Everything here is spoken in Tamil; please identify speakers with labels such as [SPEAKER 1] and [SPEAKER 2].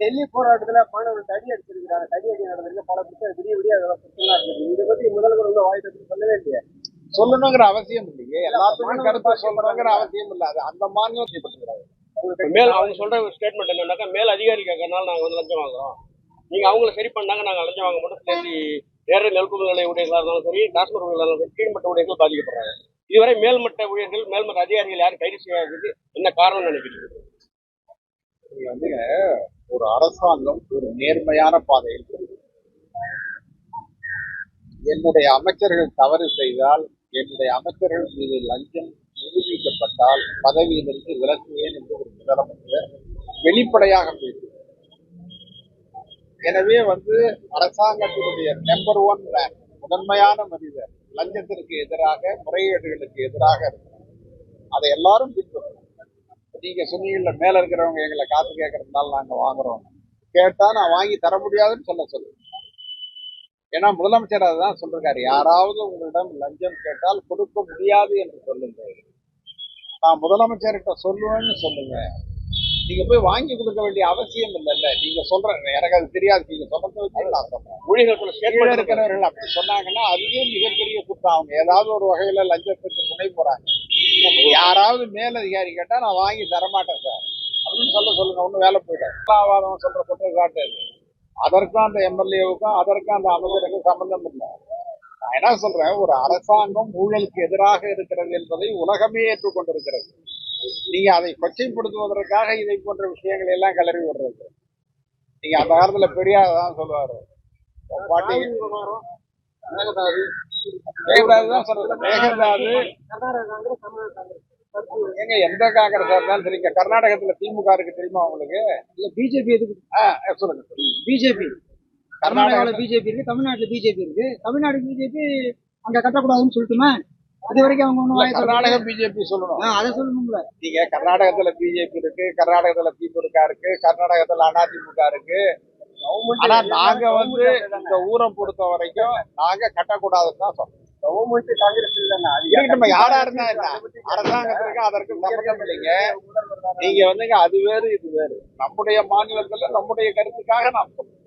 [SPEAKER 1] டெல்லி போராட்டத்துல மாணவர்கள் தடி அடிச்சிருக்கிறாங்க. தடி அடி நடந்திருக்கு. பல பிரச்சனை விடிய விடிய அதெல்லாம் பிரச்சனை இருக்குது. இதை பத்தி முதல்வர் உள்ள வாய்ப்பு சொல்லவே இல்லையே.
[SPEAKER 2] சொல்லணுங்கிற அவசியம் இல்லையே. எல்லாத்துக்கும் கருத்து சொல்லணுங்கிற அவசியம் இல்லை. அது அந்த மாநிலத்தை
[SPEAKER 3] மேல் அவங்க சொல்ற ஒரு ஸ்டேட்மெண்ட் என்னன்னாக்கா, மேல் அதிகாரி கேட்கறதுனால நாங்க வந்து லஞ்சம் வாங்குறோம். நீங்க அவங்கள சரி பண்ணாங்க, நாங்க லஞ்சம் வாங்க மட்டும் சேர்த்து நேர நெல்குழு நிலைய ஊழியர்களா இருந்தாலும் சரி, டாஸ்மாக் ஊழியர்களா இருந்தாலும் சரி, கீழ்மட்ட ஊழியர்கள் பாதிக்கப்படுறாங்க. இதுவரை மேல்மட்ட ஊழியர்கள், மேல்மட்ட அதிகாரிகள் யாரும் கைது செய்யாததுக்கு என்ன காரணம் நினைக்கிறீங்க?
[SPEAKER 2] வந்து ஒரு அரசாங்கம் ஒரு நேர்மையான பாதையில் என்னுடைய அமைச்சர்கள் தவறு செய்தால், என்னுடைய அமைச்சர்கள் மீது லஞ்சம் நிரூபிக்கப்பட்டால் பதவியிலிருந்து விலக்குவேன் என்று ஒரு முதலமைச்சர் வெளிப்படையாக பேசுகிறார். எனவே அரசாங்கத்தினுடைய நம்பர் 1 முதன்மையான மனிதர் லஞ்சத்திற்கு எதிராக, முறைகேடுகளுக்கு எதிராக இருக்கிறார். அதை எல்லாரும் பின்பற்றணும். நீங்க சொன்னீங்கல்ல, மேல இருக்கிறவங்க எங்களை காசு கேட்கறதுனால நாங்க வாங்குறோம். கேட்டா நான் வாங்கி தர முடியாதுன்னு சொல்லுங்க. ஏன்னா முதலமைச்சர் அதுதான் சொல்றாரு, யாராவது உங்களிடம் லஞ்சம் கேட்டால் கொடுக்க முடியாது என்று சொல்லுங்க. நான் முதலமைச்சர்கிட்ட சொல்லுவேன்னு சொல்லுங்க. நீங்க போய் வாங்கி கொடுக்க வேண்டிய அவசியம் இல்லைல்ல. நீங்க சொல்றேன், எனக்கு அது தெரியாது. நீங்க சொல்றது நான் சொல்றேன். ஊழியர்கள் இருக்கிறவர்கள் அப்படி சொன்னாங்கன்னா அதுவே மிகப்பெரிய குற்றம். அவங்க ஏதாவது ஒரு வகையில லஞ்சத்துக்கு துணை போறாங்க. யாராவது மேலதிகாரி கேட்டா நான் வாங்கி தரமாட்டேன் சார் அப்படின்னு சொல்லுங்க. ஒன்னும் வேலை போயிட்டேன் சொல்ற குற்றச்சாட்டு. அதற்கும் அந்த எம்எல்ஏவுக்கும் அதற்கும் அந்த அமைச்சருக்கும் சம்பந்தம் இல்லை. நான் என்ன சொல்றேன், ஒரு அரசாங்கம் ஊழலுக்கு எதிராக இருக்கிறது என்பதை உலகமே ஏற்றுக்கொண்டிருக்கிறது. நீங்க அதை கொச்சைப்படுத்துவதற்காக இதை போன்ற விஷயங்களை எல்லாம் கிளறி விடுறது. நீங்க அந்த காலத்துல பெரியார் தான் சொல்லுவாரு, பாட்டி மேகதாதுதான் சொல்றது. மேகதாது எங்க எந்த காங்கிரஸா இருந்தாலும் சரிங்க. கர்நாடகத்துல திமுக இருக்கு தெரியுமா உங்களுக்கு?
[SPEAKER 1] இல்ல பிஜேபி எதுக்கு
[SPEAKER 2] சொல்லுங்க.
[SPEAKER 1] பிஜேபி கர்நாடகாவில் பிஜேபி இருக்கு, தமிழ்நாட்டுல பிஜேபி இருக்கு. தமிழ்நாடு பிஜேபி அங்க கட்டக்கூடாதுன்னு சொல்லிட்டுமா? அது வரைக்கும் அவங்க ஒன்றும்
[SPEAKER 2] கர்நாடக பிஜேபி சொல்லணும்.
[SPEAKER 1] அதை சொல்லணும்ல.
[SPEAKER 2] நீங்க கர்நாடகத்துல பிஜேபி இருக்கு, கர்நாடகத்துல திமுக இருக்கு, கர்நாடகத்துல அதிமுக இருக்கு. ஆனா நாங்க இந்த ஊரை பொறுத்த வரைக்கும் நாங்க கட்டக்கூடாதுன்னு தான் சொல்றோம்.
[SPEAKER 1] கவர்மெண்ட் காங்கிரஸ் இல்லைன்னா
[SPEAKER 2] யாரா இருந்தா என்ன, அரசாங்கத்திற்கு அதற்கு சம்பந்தம் இல்லைங்க. நீங்க அது வேறு இது வேறு. நம்முடைய மாநிலத்துல நம்முடைய கருத்துக்காக நாம் சொல்றோம்.